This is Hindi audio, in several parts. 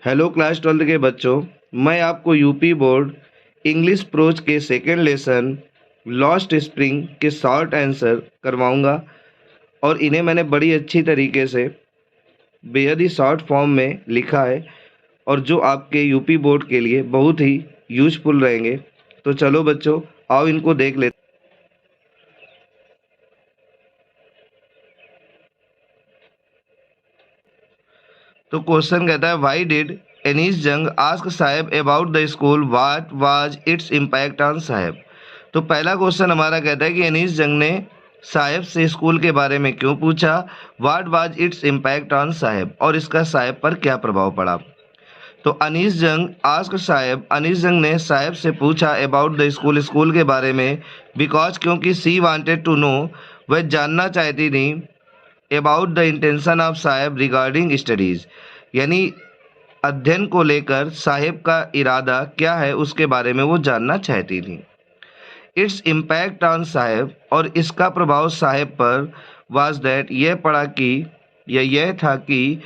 हेलो क्लास 12 के बच्चों, मैं आपको यूपी बोर्ड इंग्लिश प्रोज के सेकेंड लेसन लॉस्ट स्प्रिंग के शॉर्ट आंसर करवाऊंगा और इन्हें मैंने बड़ी अच्छी तरीके से बेहद ही शॉर्ट फॉर्म में लिखा है और जो आपके यूपी बोर्ड के लिए बहुत ही यूजफुल रहेंगे। तो चलो बच्चों, आओ इनको देख लेते। तो क्वेश्चन कहता है, why did Anees Jung ask Saheb about the school, what was its impact on Saheb. तो पहला क्वेश्चन हमारा कहता है कि एनीस जंग ने साहेब से स्कूल के बारे में क्यों पूछा, what was its impact on Saheb, और इसका साहेब पर क्या प्रभाव पड़ा। तो अनीस जंग आस्क साहेब, अनीस जंग ने साहेब से पूछा अबाउट द स्कूल, स्कूल के बारे में, बिकॉज क्योंकि सी वांटेड टू नो, वह जानना चाहती थी, about the intention of Saheb regarding studies, यानी अध्ययन को लेकर साहेब का इरादा क्या है उसके बारे में वो जानना चाहती थी। इट्स इम्पैक्ट ऑन साहेब, और इसका प्रभाव साहेब पर, वाज दैट, यह पढ़ा कि यह था कि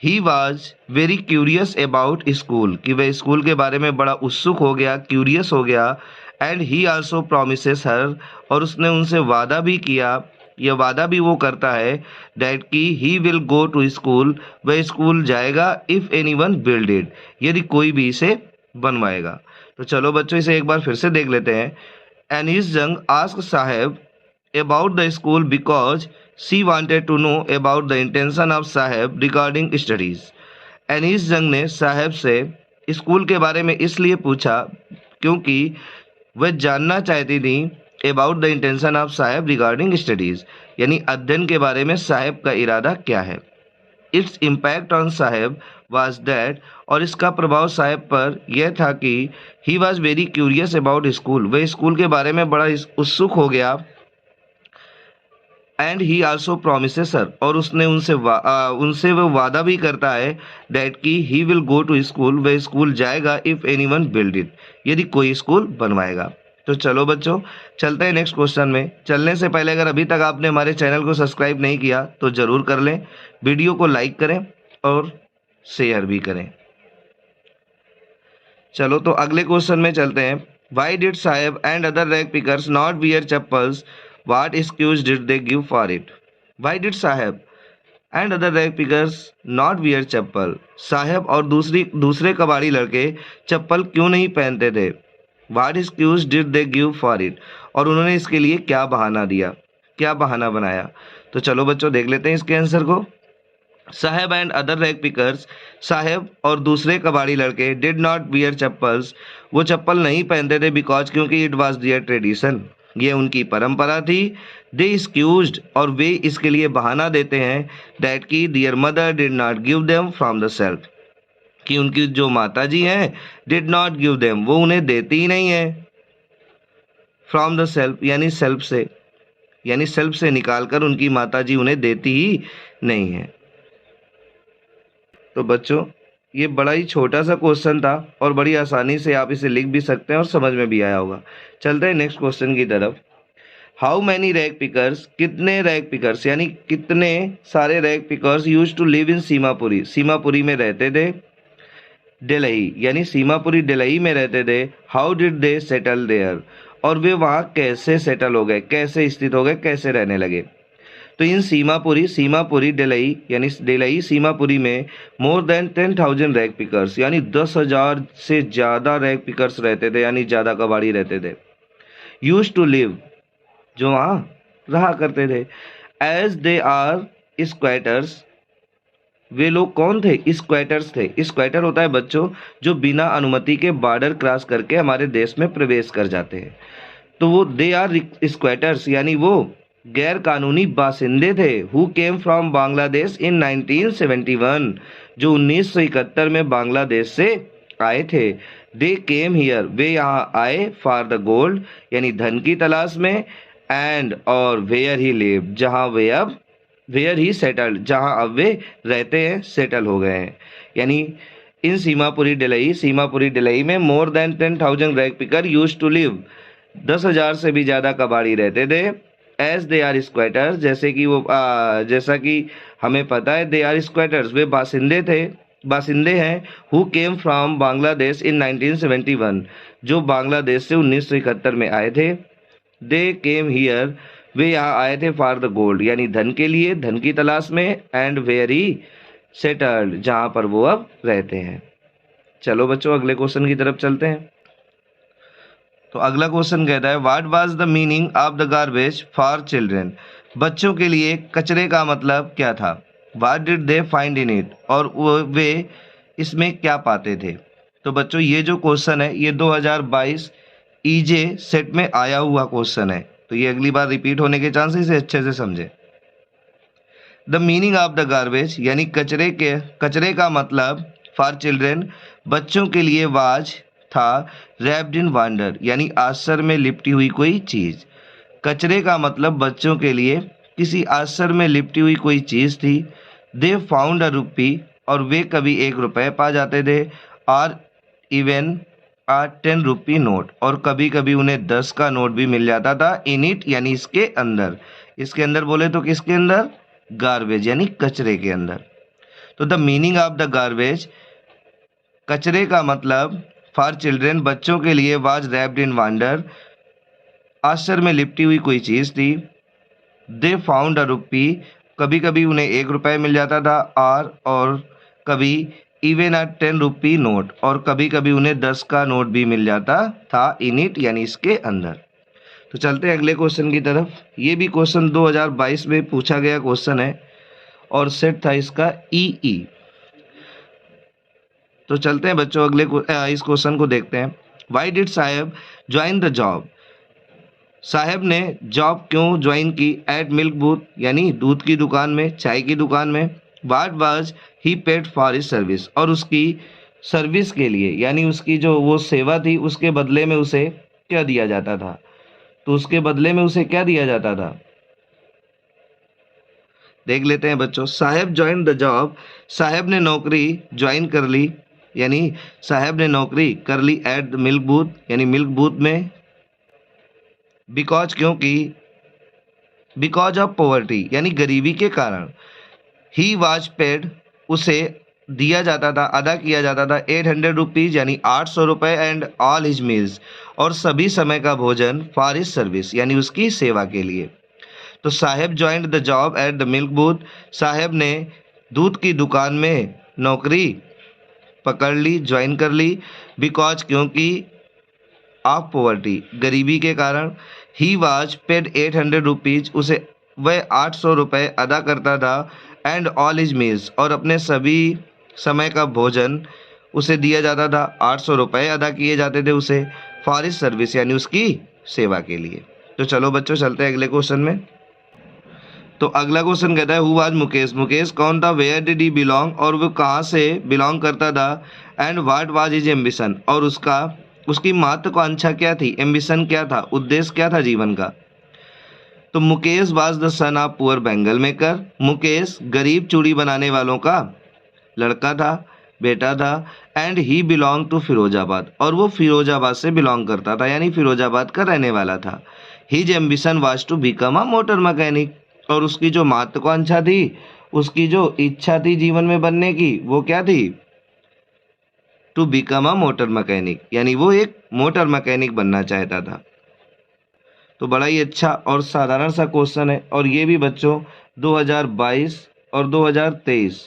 he was very curious about school, कि वह स्कूल के बारे में बड़ा उत्सुक हो गया, क्यूरियस हो गया। And he also promises her, और उसने उनसे वादा भी किया, यह वादा भी वो करता है, दैट कि he will go to school, वह स्कूल जाएगा, इफ़ एनीवन बिल्ड इट, यदि कोई भी इसे बनवाएगा। तो चलो बच्चों, इसे एक बार फिर से देख लेते हैं। Anees Jung ask Saheb about the school because she wanted to know about the intention of Saheb regarding studies. Anees Jung ने साहेब से स्कूल के बारे में इसलिए पूछा क्योंकि वह जानना चाहती थी about the intention of Saheb regarding studies, यानी अध्ययन के बारे में साहेब का इरादा क्या है। It's impact on Saheb was that, और इसका प्रभाव साहेब पर यह था कि he was very curious about school, वह स्कूल के बारे में बड़ा उत्सुक हो गया। And he also promises her, और उसने उनसे वह वादा भी करता है, दैट कि he will go to school, वह स्कूल जाएगा, इफ़ एनीवन बिल्ड इट, यदि कोई स्कूल बनवाएगा। तो चलो बच्चों, चलते हैं नेक्स्ट क्वेश्चन में। चलने से पहले अगर अभी तक आपने हमारे चैनल को सब्सक्राइब नहीं किया तो ज़रूर कर लें, वीडियो को लाइक करें और शेयर भी करें। चलो तो अगले क्वेश्चन में चलते हैं। Why did Saheb and other rag pickers not wear chappals, what excuse did they give for it. Why did Saheb and other rag pickers not wear chappal, Saheb और दूसरे कबाड़ी लड़के चप्पल क्यों नहीं पहनते थे। What excuse did they give for it, और उन्होंने इसके लिए क्या बहाना दिया, क्या बहाना बनाया। तो चलो बच्चों, देख लेते हैं इसके आंसर को। साहेब एंड अदर रैग पिकर्स, साहेब और दूसरे कबाड़ी लड़के, डिड नॉट वियर चप्पल्स, वो चप्पल नहीं पहनते थे, बिकॉज क्योंकि इट वॉज दियर ट्रेडिशन, ये उनकी परंपरा थी। दे एक्सक्यूज्ड, और वे इसके लिए बहाना देते हैं, दैट की their mother did not give them from the shelf, कि उनकी जो माता जी हैं, डिड नॉट गिव देम, वो उन्हें देती ही नहीं है, फ्रॉम द सेल्फ यानी सेल्फ से निकाल कर उनकी माता जी उन्हें देती ही नहीं है। तो बच्चों, ये बड़ा ही छोटा सा क्वेश्चन था और बड़ी आसानी से आप इसे लिख भी सकते हैं और समझ में भी आया होगा। चलते हैं नेक्स्ट क्वेश्चन की तरफ। हाउ मैनी रैग पिकर्स, कितने रैग पिकर्स यानी कितने सारे rag pickers use to live in Seemapuri, Seemapuri में रहते थे। डेलही यानी सीमापुरी डेलही में रहते थे। How did they settle there, और वे वहाँ कैसे सेटल हो गए, कैसे स्थित हो गए, कैसे रहने लगे। तो इन सीमापुरी डेलही यानी डेलही सीमापुरी में मोर देन 10,000 रैग पिकर्स, यानी 10,000 से ज़्यादा रैग पिकर्स रहते थे, यानी ज़्यादा कबाड़ी रहते थे। यूज टू लिव, जो वहाँ रहा करते थे। एज दे आर स्क्वैटर्स, वे लोग कौन थे, स्क्वैटर्स थे। स्क्वैटर होता है बच्चों जो बिना अनुमति के बॉर्डर क्रॉस करके हमारे देश में प्रवेश कर जाते हैं। तो वो दे आर स्क्वैटर्स यानी वो गैर कानूनी बासिंदे थे। हु केम फ्रॉम बांग्लादेश इन 1971, जो 1971 में बांग्लादेश से आए थे। दे केम हियर, वे यहाँ आए, फॉर द गोल्ड यानी धन की तलाश में, एंड और वेयर ही लिव, जहाँ वे अब वेयर ही सेटल्ड, जहाँ अब वे रहते हैं, सेटल हो गए हैं। यानी इन सीमापुरी डेलही में more than 10,000 rag picker use to live, 10,000 से भी ज़्यादा कबाड़ी रहते थे। एज दे आर स्क्वैटर्स, जैसा कि हमें पता है, दे आर स्क्वैटर्स, वे बासिंदे थे। बासिंदे हैं हु केम फ्रॉम बांग्लादेश इन 1971, जो बांग्लादेश से 1971 में आए थे। दे केम हियर, वे यहाँ आए थे फॉर द गोल्ड, यानी धन के लिए, धन की तलाश में। एंड वेरी सेटल्ड, जहाँ पर वो अब रहते हैं। चलो बच्चों अगले क्वेश्चन की तरफ चलते हैं। तो अगला क्वेश्चन कहता है what was the meaning of the garbage for children, बच्चों के लिए कचरे का मतलब क्या था। What did they find in it, और वे इसमें क्या पाते थे। तो बच्चों ये जो क्वेश्चन है ये 2022 ईजे सेट में आया हुआ क्वेश्चन है, तो ये अगली बार रिपीट होने के चांसेस है, अच्छे से समझे। The meaning of the garbage यानी कचरे का मतलब फॉर चिल्ड्रेन बच्चों के लिए वाज था रैप्ड इन वांडर, यानी आश्चर्य में लिपटी हुई कोई चीज। कचरे का मतलब बच्चों के लिए किसी आश्चर्य में लिपटी हुई कोई चीज थी। दे फाउंड अ रुपी, और वे कभी 1 रुपये पा जाते थे। और इवन आ 10 रुपी नोट, और कभी कभी उन्हें 10 का नोट भी मिल जाता था। इन इट यानी इसके अंदर, इसके अंदर बोले तो किसके अंदर, गार्बेज यानी कचरे के अंदर। तो the meaning of the garbage, कचरे का मतलब फॉर चिल्ड्रेन बच्चों के लिए वाज रैप्ड इन वांडर, आश्चर्य में लिपटी हुई कोई चीज थी। दे फाउंड अ रुपी, कभी कभी उन्हें 1 रुपये मिल जाता था। और कभी इवन अ 10 रुपी नोट, और कभी कभी उन्हें 10 का नोट भी मिल जाता था। इन इट यानी इसके अंदर। तो चलते हैं अगले क्वेश्चन की तरफ। ये भी क्वेश्चन 2022 में पूछा गया क्वेश्चन है और सेट था इसका ई। तो चलते हैं बच्चों अगले इस क्वेश्चन को देखते हैं। Why did Saheb join the job, Saheb ने जॉब क्यों ज्वाइन की एट मिल्क बूथ, यानी दूध की दुकान में, चाय की दुकान में। What was he paid for his service, और उसकी सर्विस के लिए यानी उसकी जो वो सेवा थी उसके बदले में उसे क्या दिया जाता था। तो उसके बदले में उसे क्या दिया जाता था, देख लेते हैं बच्चों। साहेब ज्वाइन द जॉब, साहेब ने नौकरी ज्वाइन कर ली, यानी साहेब ने नौकरी कर ली एट द मिल्क बूथ, यानी मिल्क बूथ में। बिकॉज क्योंकि, बिकॉज ऑफ पॉवर्टी यानी गरीबी के कारण। ही वाज पेड, उसे दिया जाता था, अदा किया जाता था 800 रुपीज़ यानी 800 रुपये। एंड ऑल हिज मील्स, और सभी समय का भोजन फॉर हिज सर्विस यानी उसकी सेवा के लिए। तो Saheb joined the job at the milk booth, Saheb ने दूध की दुकान में नौकरी पकड़ ली, ज्वाइन कर ली। बिकॉज क्योंकि ऑफ पॉवर्टी गरीबी के कारण। ही वाज पेड 800 रुपीज़, उसे वह 800 रुपये अदा करता था। एंड ऑल हिज मील्स, और अपने सभी समय का भोजन उसे दिया जाता था। 800 रुपये अदा किए जाते थे उसे फॉर हिज सर्विस यानी उसकी सेवा के लिए। तो चलो बच्चों चलते हैं अगले क्वेश्चन में। तो अगला क्वेश्चन कहता है हु वाज मुकेश, मुकेश कौन था। वेयर डिड ही बिलोंग, और वो कहाँ से बिलोंग करता था। And what was his ambition, और उसकी महत्वाकांक्षा क्या थी, एम्बिशन क्या था, उद्देश्य क्या था जीवन का। तो Mukesh was the son of poor bangle maker, Mukesh गरीब चूड़ी बनाने वालों का लड़का था, बेटा था। And he belong to Firozabad, और वो फिरोजाबाद से बिलोंग करता था यानी फिरोजाबाद का रहने वाला था। His ambition was to become a motor mechanic, और उसकी जो महत्वाकांक्षा थी, उसकी जो इच्छा थी जीवन में बनने की, वो क्या थी, to become a motor mechanic, यानी वो एक मोटर मैकेनिक बनना चाहता था। तो बड़ा ही अच्छा और साधारण सा क्वेश्चन है, और ये भी बच्चों 2022 और 2023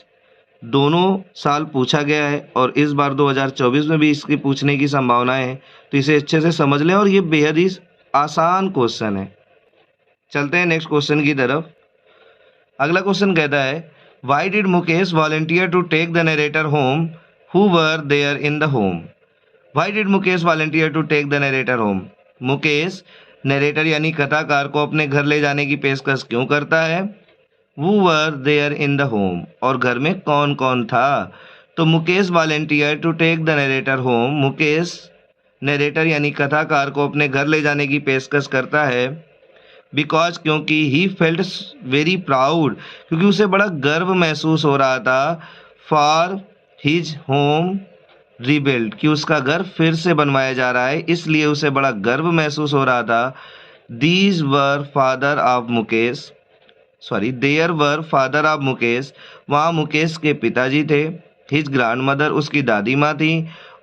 दोनों साल पूछा गया है, और इस बार 2024 में भी इसकी पूछने की संभावना है। तो इसे अच्छे से समझ लें, और ये बेहद ही आसान क्वेश्चन है। चलते हैं नेक्स्ट क्वेश्चन की तरफ। अगला क्वेश्चन कहता है why did Mukesh volunteer to take the narrator home who were there in the home. Why did Mukesh volunteer to take the narrator home, Mukesh narrator यानी कथाकार को अपने घर ले जाने की पेशकश क्यों करता है। Who were there in the home, और घर में कौन कौन था। तो Mukesh volunteer to take the narrator home, Mukesh narrator यानी कथाकार को अपने घर ले जाने की पेशकश करता है। बिकॉज क्योंकि ही फेल्ट वेरी प्राउड, क्योंकि उसे बड़ा गर्व महसूस हो रहा था। फॉर हिज होम रीबिल्ड, कि उसका घर फिर से बनवाया जा रहा है, इसलिए उसे बड़ा गर्व महसूस हो रहा था। These were father of Mukesh, there were father of Mukesh, वहाँ मुकेश के पिताजी थे। हिज ग्रैंड मदर उसकी दादी माँ थी,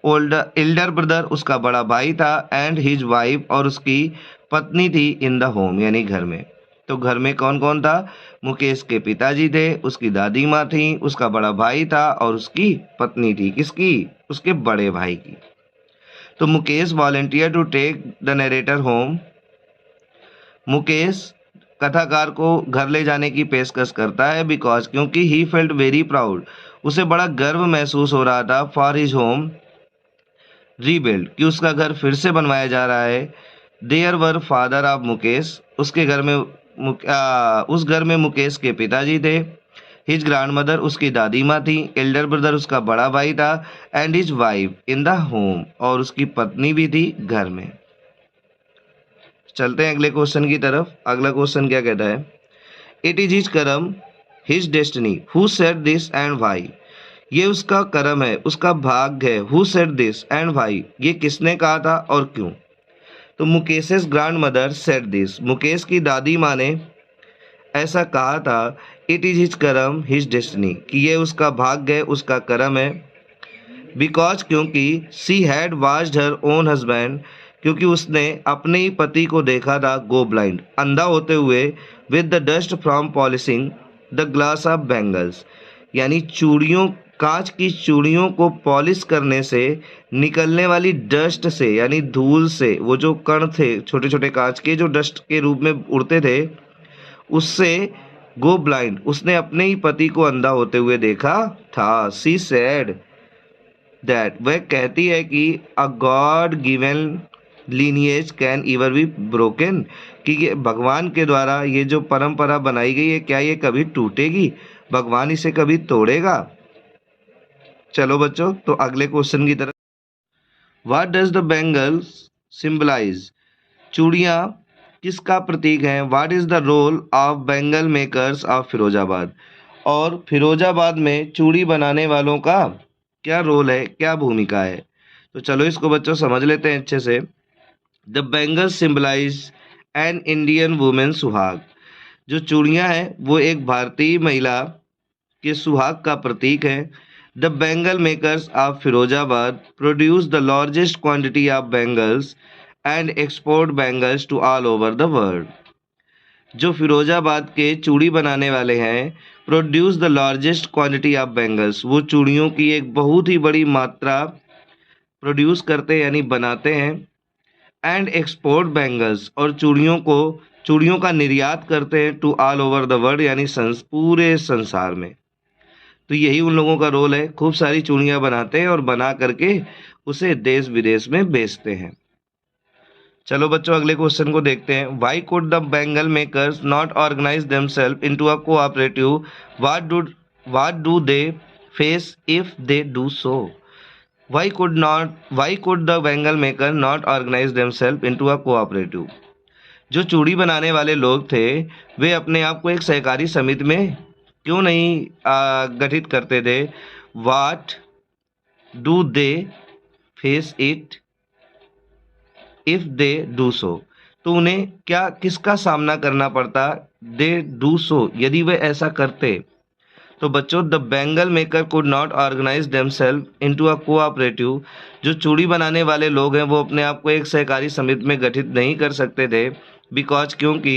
एल्डर ब्रदर उसका बड़ा भाई था, एंड हिज वाइफ और उसकी पत्नी थी इन द होम यानी घर में। तो घर में कौन कौन था? मुकेश के पिताजी थे, उसकी दादी माँ थी, उसका बड़ा भाई था और उसकी पत्नी थी। किसकी? उसके बड़े भाई की। तो Mukesh volunteer to take the narrator home. Mukesh कथाकार को घर ले जाने की पेशकश करता है बिकॉज क्योंकि ही फेल्ट वेरी प्राउड, उसे बड़ा गर्व महसूस हो रहा था फॉर हिज होम रीबिल्ड, कि उसका घर फिर से बनवाया जा रहा है। There were father of Mukesh, उसके घर में उस घर में मुकेश के पिताजी थे। हिज ग्रैंड मदर उसकी दादी माँ थी, एल्डर ब्रदर उसका बड़ा भाई था, and his wife in the home, और उसकी पत्नी भी थी घर में। चलते हैं अगले क्वेश्चन की तरफ। अगला क्वेश्चन क्या कहता है? It is his karma his destiny who said this and why. ये उसका कर्म है, उसका भाग्य है। Who said this and why, ये किसने कहा था और क्यों? तो Mukesh's grandmother said this, Mukesh की दादी माँ ने ऐसा कहा था। It is his karma his destiny, कि ये उसका भाग्य है, उसका कर्म है। बिकॉज क्योंकि she had watched her own husband, क्योंकि उसने अपने ही पति को देखा था गो ब्लाइंड, अंधा होते हुए, with the dust from polishing the glass of bangles, यानी चूड़ियों, कांच की चूड़ियों को पॉलिश करने से निकलने वाली डस्ट से, यानी धूल से, वो जो कण थे छोटे छोटे कांच के जो डस्ट के रूप में उड़ते थे, उससे गो ब्लाइंड, उसने अपने ही पति को अंधा होते हुए देखा था। सी सेड दैट, वह कहती है कि a god given lineage can ever be broken, कि ये भगवान के द्वारा ये जो परंपरा बनाई गई है, क्या ये कभी टूटेगी? भगवान इसे कभी तोड़ेगा? चलो बच्चों, तो अगले क्वेश्चन की तरफ। What does the bangles symbolise, चूड़ियाँ किसका प्रतीक है? What is the role of bangle makers of Firozabad, और फिरोजाबाद में चूड़ी बनाने वालों का क्या रोल है, क्या भूमिका है? तो चलो इसको बच्चों समझ लेते हैं अच्छे से। The bangles symbolise an Indian women suhag, जो चूड़ियाँ हैं वो एक भारतीय महिला के सुहाग का प्रतीक है। The bangle makers of Firozabad produce the largest quantity of bangles and export bangles to all over the world, जो फिरोजाबाद के चूड़ी बनाने वाले हैं, produce the largest quantity of bangles, वो चूड़ियों की एक बहुत ही बड़ी मात्रा प्रोड्यूस करते हैं यानी बनाते हैं, एंड एक्सपोर्ट बैंगल्स, और चूड़ियों का निर्यात करते हैं, to all over the world, यानी पूरे संसार में। तो यही उन लोगों का रोल है, खूब सारी चूड़ियाँ बनाते हैं और बना करके उसे देश विदेश में बेचते हैं। चलो बच्चों अगले क्वेश्चन को देखते हैं। Why could the bangle makers not organise themselves into a cooperative, what do they face if they do so. Why could the bangle maker not organise themselves into a cooperative, जो चूड़ी बनाने वाले लोग थे वे अपने आप को एक सहकारी समिति में क्यों नहीं गठित करते थे? What do they face it if they do so, तो उन्हें क्या किसका सामना करना पड़ता? They do so, यदि वे ऐसा करते। तो बच्चों the bangle maker could not organise themselves into a cooperative, जो चूड़ी बनाने वाले लोग हैं वो अपने आप को एक सहकारी समिति में गठित नहीं कर सकते थे। बिकॉज क्योंकि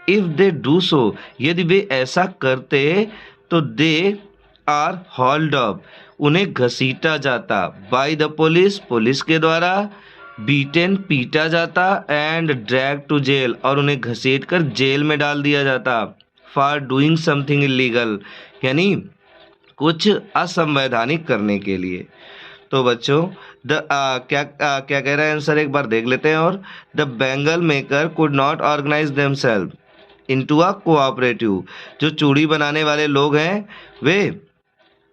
इफ दे डू सो, यदि वे ऐसा करते तो दे आर हॉल्ड अप, उन्हें घसीटा जाता, बाय द पुलिस, पुलिस के द्वारा, बीटेन पीटा जाता, एंड ड्रैग टू जेल, और उन्हें घसीट कर जेल में डाल दिया जाता, फॉर डूइंग समथिंग इलीगल, यानी कुछ असंवैधानिक करने के लिए। तो बच्चों क्या कह रहा है आंसर एक बार देख लेते हैं। और the bangle maker could not organise themselves into a cooperative, जो चूड़ी बनाने वाले लोग हैं वे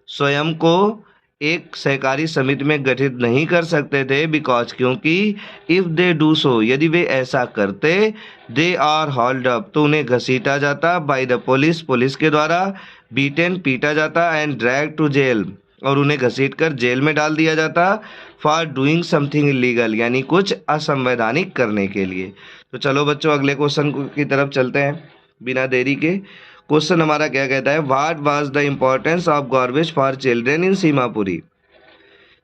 स्वयं को एक सहकारी समिति में गठित नहीं कर सकते थे। बिकॉज क्योंकि इफ दे डू सो, यदि वे ऐसा करते, दे आर हॉल्ड अप, तो उन्हें घसीटा जाता, बाय द पुलिस, पुलिस के द्वारा, बीटेन पीटा जाता, एंड ड्रैग टू जेल, और उन्हें घसीट कर जेल में डाल दिया जाता, फॉर डूइंग समथिंग इलीगल, यानी कुछ असंवैधानिक करने के लिए। तो चलो बच्चों अगले क्वेश्चन की तरफ चलते हैं बिना देरी के। क्वेश्चन हमारा क्या कहता है, what was the importance of garbage for children in Seemapuri.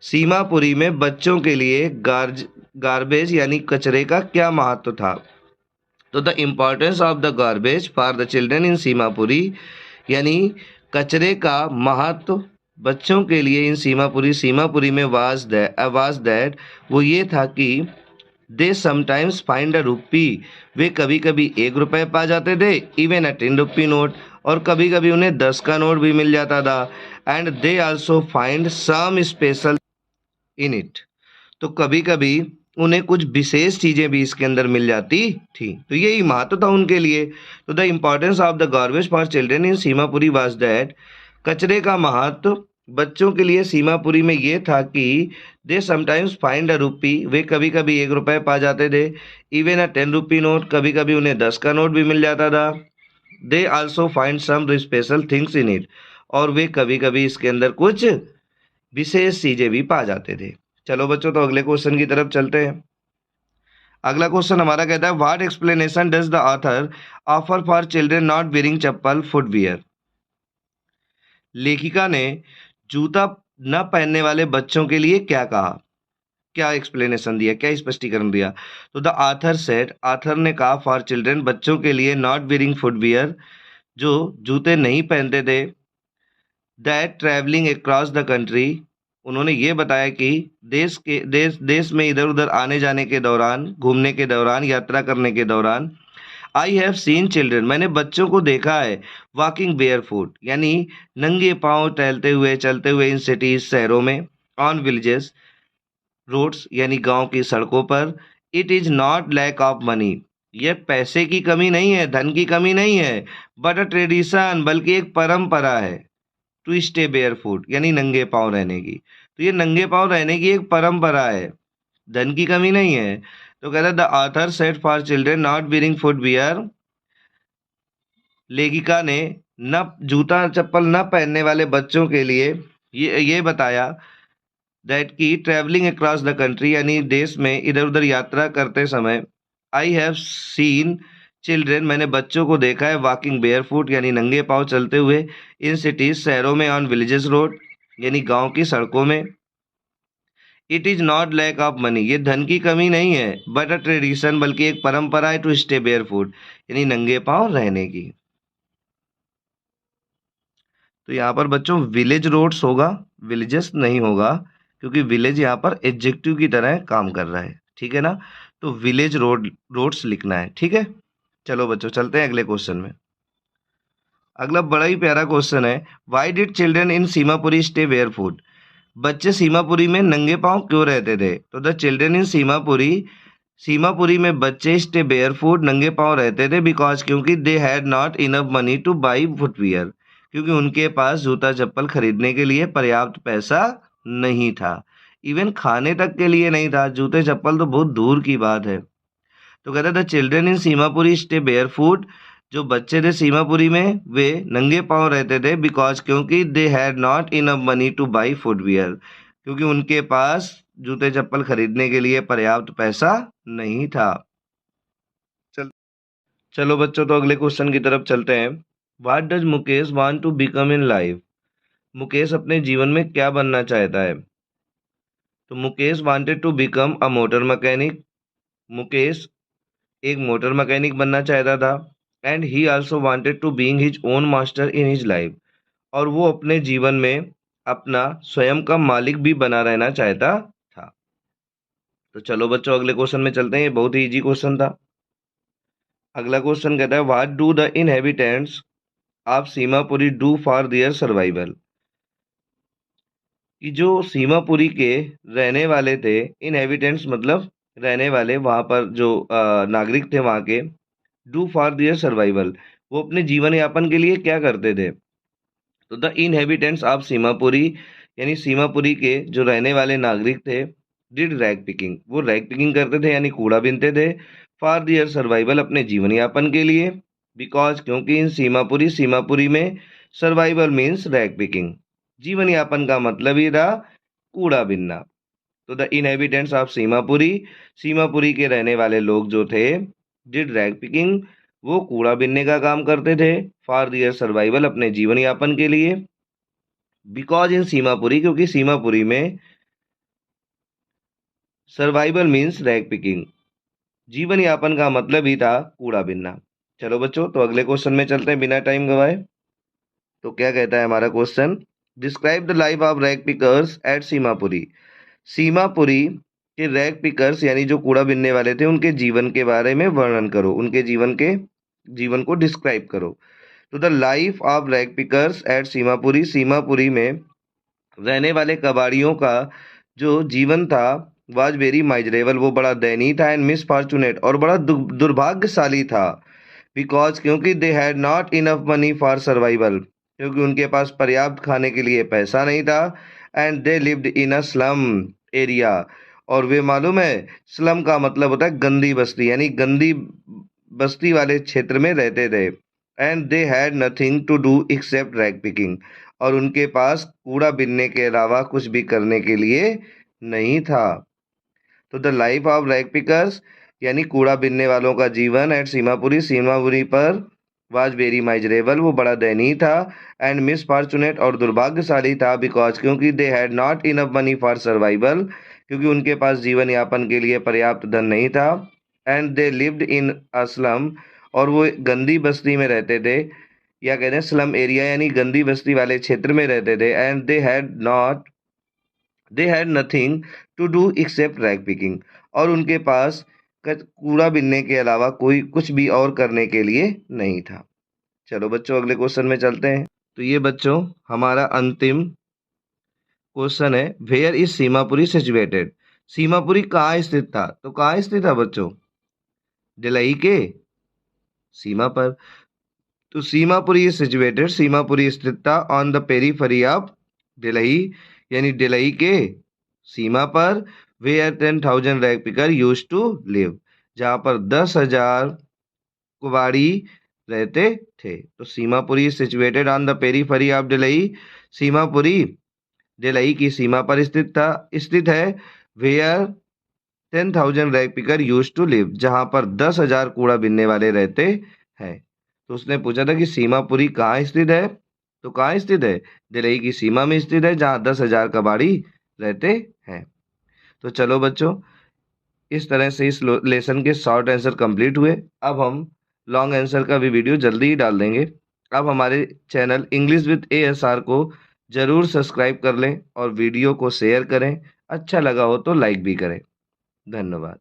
Seemapuri में बच्चों के लिए गार्बेज यानी कचरे का क्या महत्व था। तो the importance of the garbage for the children in Seemapuri यानी कचरे का महत्व बच्चों के लिए इन सीमापुरी में वाज दैट वो ये था कि दे समटाइम्स फाइंड अ रुपी, वे कभी कभी 1 रुपये पा जाते थे, इवन अ 10 रुपी नोट, और कभी कभी उन्हें 10 का नोट भी मिल जाता था। And they also find some special in it, तो कभी कभी उन्हें कुछ विशेष चीजें भी इसके अंदर मिल जाती थी। तो यही महत्व था उनके लिए। तो the importance of the garbage for children in Seemapuri was that, कचरे का महत्व बच्चों के लिए सीमापुरी में ये था कि दे समटाइम्स फाइंड अ रुपी, वे कभी कभी 1 रुपये पा जाते थे, इवन अ 10 रुपी नोट, कभी कभी उन्हें 10 का नोट भी मिल जाता था। They also find some special things in it, और वे कभी कभी इसके अंदर कुछ विशेष चीजें भी पा जाते थे। चलो बच्चों, तो अगले क्वेश्चन की तरफ चलते हैं। अगला क्वेश्चन हमारा कहता है, what explanation does the author offer for children not wearing chappal footwear. लेखिका ने जूता न पहनने वाले बच्चों के लिए क्या कहा, क्या एक्सप्लेनेशन दिया, क्या स्पष्टीकरण दिया। तो द ऑथर सेड, ऑथर ने कहा फॉर चिल्ड्रन, बच्चों के लिए, नॉट वेयरिंग फुटवियर, जो जूते नहीं पहनते थे, that travelling across the country, उन्होंने ये बताया कि देश में इधर उधर आने जाने के दौरान, घूमने के दौरान, यात्रा करने के दौरान, आई हैव सीन चिल्ड्रन, मैंने बच्चों को देखा है, वॉकिंग बेयर फुट यानी नंगे पांव टहलते हुए, चलते हुए, इन सिटीज, शहरों में, ऑन विलेजेस रोड्स यानी गांव की सड़कों पर। It is not lack of money, यह पैसे की कमी नहीं है, धन की कमी नहीं है, बट अ ट्रेडिशन, बल्कि एक परंपरा है, टू स्टे बेयर फुट यानी नंगे पांव रहने की। तो ये नंगे पांव रहने की एक परंपरा है, धन की कमी नहीं है। तो कहता है the author said for children not wearing footwear, लेखिका ने न जूता चप्पल न पहनने वाले बच्चों के लिए ये बताया दैट की ट्रैवलिंग अक्रॉस द कंट्री यानी देश में इधर उधर यात्रा करते समय, आई हैव सीन चिल्ड्रेन, मैंने बच्चों को देखा है, वॉकिंग बेयर फुट यानी नंगे पांव चलते हुए, इन सिटीज, शहरों में, ऑन विलेजेस रोड यानी गांव की सड़कों में। It is not lack of money, ये धन की कमी नहीं है, बट अ ट्रेडिशन, बल्कि एक परंपरा है, टू स्टे बेयर फुट यानी नंगे पांव रहने की। तो यहाँ पर बच्चों विलेज रोड्स होगा, विलेजेस नहीं होगा, क्योंकि विलेज यहाँ पर एडजेक्टिव की तरह काम कर रहा है, ठीक है ना। तो विलेज रोड्स लिखना है, ठीक है। चलो बच्चों, चलते हैं अगले क्वेश्चन में। अगला बड़ा ही प्यारा क्वेश्चन है, why did children in Seemapuri stay barefoot, बच्चे सीमापुरी में नंगे पांव क्यों रहते थे। तो द चिल्ड्रन इन सीमापुरी में बच्चे स्टे बेयरफुट नंगे पांव रहते थे, बिकॉज क्योंकि they had not enough money two by footwear, क्योंकि उनके पास जूता चप्पल खरीदने के लिए पर्याप्त पैसा नहीं था, इवन खाने तक के लिए नहीं था, जूते चप्पल तो बहुत दूर की बात है। तो कहता है the children in Seemapuri stay barefoot, जो बच्चे थे सीमापुरी में वे नंगे पांव रहते थे, बिकॉज क्योंकि they had not enough money two by footwear, क्योंकि उनके पास जूते चप्पल खरीदने के लिए पर्याप्त पैसा नहीं था। चलो बच्चों, तो अगले क्वेश्चन की तरफ चलते हैं। What does Mukesh want to become in life, Mukesh अपने जीवन में क्या बनना चाहता है। तो Mukesh wanted to become a motor mechanic, Mukesh एक मोटर मैकेनिक बनना चाहता था। And he also wanted to being his own master in his life, और वो अपने जीवन में अपना स्वयं का मालिक भी बना रहना चाहता था। तो चलो बच्चों, अगले क्वेश्चन में चलते हैं, ये बहुत ही इजी क्वेश्चन था। अगला क्वेश्चन कहता है, what do the inhabitants of Seemapuri do for their survival, कि जो सीमापुरी के रहने वाले थे, इनहेबिटेंट्स मतलब रहने वाले, वहाँ पर जो नागरिक थे वहाँ के, डू फॉर देयर सर्वाइवल, वो अपने जीवन यापन के लिए क्या करते थे। तो द इनहेबिटेंट्स ऑफ सीमापुरी यानी सीमापुरी के जो रहने वाले नागरिक थे, डिड रैग पिकिंग, वो रैग पिकिंग करते थे यानी कूड़ा बीनते थे, फॉर देयर सर्वाइवल अपने जीवन यापन के लिए, बिकॉज क्योंकि इन सीमापुरी में सर्वाइवल मीन्स रैग पिकिंग, जीवन यापन का मतलब ही था कूड़ा बीनना। तो द इनहेबिटेंट्स ऑफ सीमापुरी के रहने वाले लोग जो थे, डिड रैग पिकिंग, वो कूड़ा बीनने का काम करते थे फॉर दियर सर्वाइवल, अपने जीवन यापन के लिए। बिकॉज इन सीमापुरी, क्योंकि सीमापुरी में सर्वाइवल मीन्स रैग पिकिंग, जीवन यापन का मतलब ही था कूड़ा बीनना। चलो बच्चों, तो अगले क्वेश्चन में चलते हैं बिना टाइम गवाए। तो क्या कहता है हमारा question, describe the life of rag pickers at Seemapuri. Seemapuri के रैग पिकर्स यानी जो कूड़ा बीनने वाले थे उनके जीवन के बारे में वर्णन करो, उनके जीवन को डिस्क्राइब करो। तो the life of rag pickers at Seemapuri, Seemapuri में रहने वाले कबाड़ियों का जो जीवन था, वाज वेरी माइजरेबल, वो बड़ा दयनीय था, एंड मिसफॉर्चुनेट, और बड़ा दुर्भाग्यशाली था। बिकॉज, क्योंकि they had not enough money for survival, क्योंकि उनके पास पर्याप्त खाने के लिए पैसा नहीं था। And they lived in a slum area, और वे, मालूम है, स्लम का मतलब होता है गंदी बस्ती, यानी गंदी बस्ती वाले क्षेत्र में रहते थे। And they had nothing to do except rag picking, और उनके पास कूड़ा बीनने के अलावा कुछ भी करने के लिए नहीं था। तो the life of rag pickers यानी कूड़ा बीनने वालों का जीवन एट सीमापुरी, सीमापुरी पर, वाज वेरी माइजरेबल, वो बड़ा दयनीय था, एंड मिसफॉर्चुनेट, और दुर्भाग्यशाली था। बिकॉज, क्योंकि they had not enough money for survival, क्योंकि उनके पास जीवन यापन के लिए पर्याप्त धन नहीं था। And they lived in Aslam, और वो गंदी बस्ती में रहते थे, या कहते हैं स्लम एरिया यानी गंदी बस्ती वाले क्षेत्र में रहते थे। And they had nothing to do except rag picking, और उनके पास कूड़ा बीनने के अलावा कोई कुछ भी और करने के लिए नहीं था। चलो बच्चों, अगले क्वेश्चन में चलते हैं। तो ये बच्चों हमारा अंतिम क्वेश्चन है, where is Seemapuri situated. Seemapuri कहाँ स्थित था? तो कहाँ स्थित था बच्चों? दिल्ली के सीमा पर। तो सीमापुरी इज सिचुएटेड, सीमापुरी स्थित था on the periphery of Delhi, यानी दिल्ली के सीमा पर। Where 10,000 rag picker use to live, जहाँ पर 10,000 कुबाड़ी रहते थे। तो Seemapuri situated on the periphery of Delhi, Seemapuri Delhi की सीमा पर स्थित है। Where 10,000 rag picker use to live, जहाँ पर 10,000 कूड़ा बीनने वाले रहते हैं। तो उसने पूछा था कि सीमापुरी कहाँ स्थित है, तो कहाँ स्थित है? दिल्ली की सीमा में स्थित है, जहाँ 10,000 कबाड़ी रहते हैं। तो चलो बच्चों, इस तरह से इस लेसन के शॉर्ट आंसर कंप्लीट हुए। अब हम लॉन्ग आंसर का भी वीडियो जल्दी ही डाल देंगे। अब हमारे चैनल इंग्लिश विद ASR को जरूर सब्सक्राइब कर लें और वीडियो को शेयर करें। अच्छा लगा हो तो लाइक भी करें। धन्यवाद।